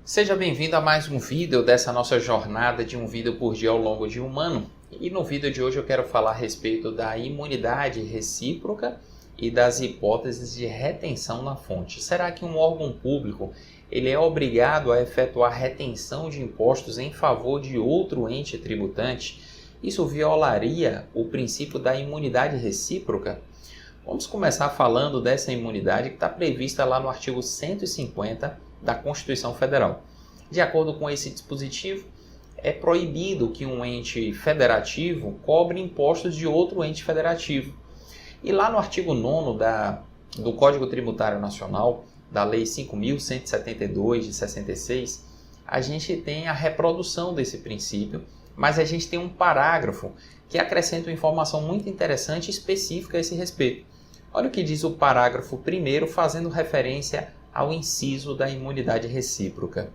Seja bem-vindo a mais um vídeo dessa nossa jornada de um vídeo por dia ao longo de um ano. E no vídeo de hoje eu quero falar a respeito da imunidade recíproca e das hipóteses de retenção na fonte. Será que um órgão público ele é obrigado a efetuar retenção de impostos em favor de outro ente tributante? Isso violaria o princípio da imunidade recíproca? Vamos começar falando dessa imunidade que está prevista lá no artigo 150 da Constituição Federal. De acordo com esse dispositivo, é proibido que um ente federativo cobre impostos de outro ente federativo. E lá no artigo 9º do Código Tributário Nacional, da Lei 5.172 de 66, a gente tem a reprodução desse princípio, mas a gente tem um parágrafo que acrescenta uma informação muito interessante e específica a esse respeito. Olha o que diz o parágrafo 1º, fazendo referência ao inciso da imunidade recíproca.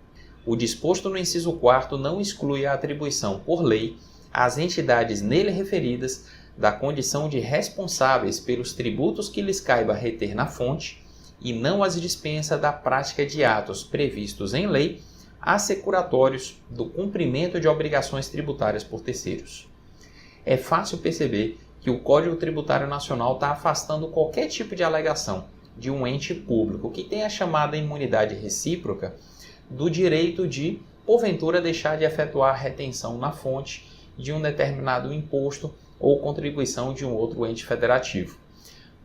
O disposto no inciso 4º não exclui a atribuição por lei às entidades nele referidas da condição de responsáveis pelos tributos que lhes caiba reter na fonte e não as dispensa da prática de atos previstos em lei assecuratórios do cumprimento de obrigações tributárias por terceiros. É fácil perceber que o Código Tributário Nacional está afastando qualquer tipo de alegação de um ente público que tem a chamada imunidade recíproca do direito de, porventura, deixar de efetuar retenção na fonte de um determinado imposto ou contribuição de um outro ente federativo.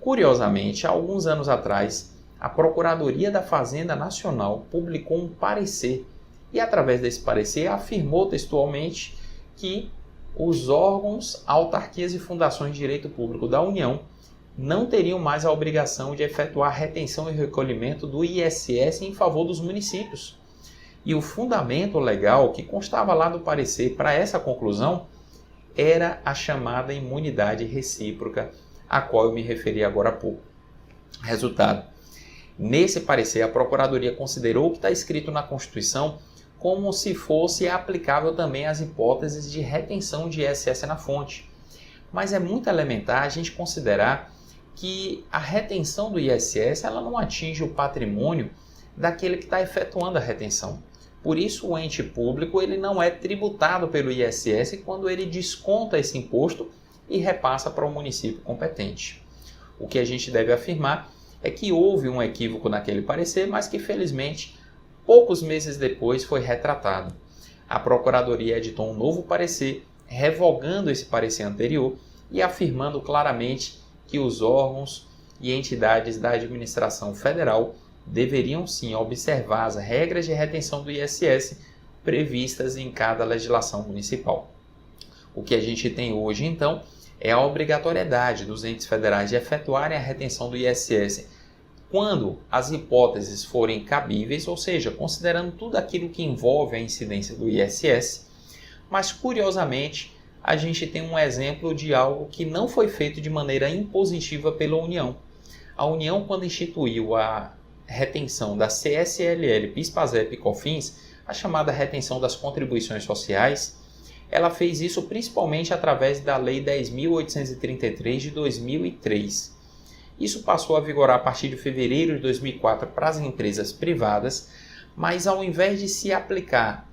Curiosamente, há alguns anos atrás, a Procuradoria da Fazenda Nacional publicou um parecer e, através desse parecer, afirmou textualmente que os órgãos, autarquias e fundações de direito público da União não teriam mais a obrigação de efetuar retenção e recolhimento do ISS em favor dos municípios. E o fundamento legal que constava lá do parecer para essa conclusão era a chamada imunidade recíproca, a qual eu me referi agora há pouco. Resultado: nesse parecer, a Procuradoria considerou o que está escrito na Constituição como se fosse aplicável também às hipóteses de retenção de ISS na fonte. Mas é muito elementar a gente considerar que a retenção do ISS ela não atinge o patrimônio daquele que está efetuando a retenção. Por isso, o ente público ele não é tributado pelo ISS quando ele desconta esse imposto e repassa para o município competente. O que a gente deve afirmar é que houve um equívoco naquele parecer, mas que, felizmente, poucos meses depois foi retratado. A Procuradoria editou um novo parecer, revogando esse parecer anterior e afirmando claramente que os órgãos e entidades da administração federal deveriam sim observar as regras de retenção do ISS previstas em cada legislação municipal. O que a gente tem hoje, então, é a obrigatoriedade dos entes federais de efetuarem a retenção do ISS quando as hipóteses forem cabíveis, ou seja, considerando tudo aquilo que envolve a incidência do ISS, mas curiosamente a gente tem um exemplo de algo que não foi feito de maneira impositiva pela União. A União, quando instituiu a retenção da CSLL, PIS, PASEP e COFINS, a chamada retenção das contribuições sociais, ela fez isso principalmente através da Lei 10.833 de 2003. Isso passou a vigorar a partir de fevereiro de 2004 para as empresas privadas, mas ao invés de se aplicar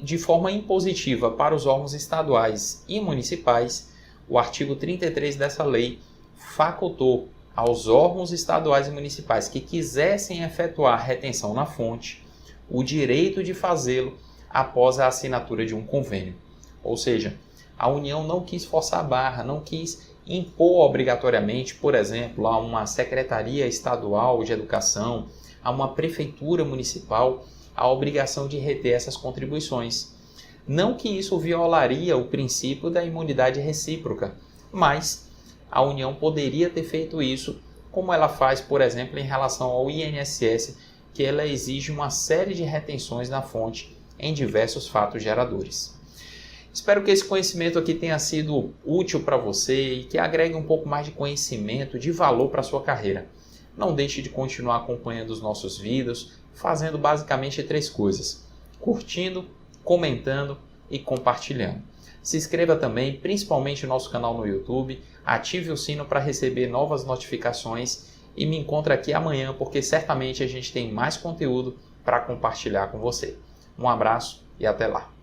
de forma impositiva para os órgãos estaduais e municipais, o artigo 33 dessa lei facultou aos órgãos estaduais e municipais que quisessem efetuar retenção na fonte o direito de fazê-lo após a assinatura de um convênio. Ou seja, a União não quis forçar a barra, não quis impor obrigatoriamente, por exemplo, a uma Secretaria Estadual de Educação, a uma Prefeitura Municipal, a obrigação de reter essas contribuições. Não que isso violaria o princípio da imunidade recíproca, mas a União poderia ter feito isso, como ela faz, por exemplo, em relação ao INSS, que ela exige uma série de retenções na fonte em diversos fatos geradores. Espero que esse conhecimento aqui tenha sido útil para você e que agregue um pouco mais de conhecimento, de valor para a sua carreira. Não deixe de continuar acompanhando os nossos vídeos, fazendo basicamente 3 coisas: curtindo, comentando e compartilhando. Se inscreva também, principalmente no nosso canal no YouTube, ative o sino para receber novas notificações e me encontre aqui amanhã, porque certamente a gente tem mais conteúdo para compartilhar com você. Um abraço e até lá.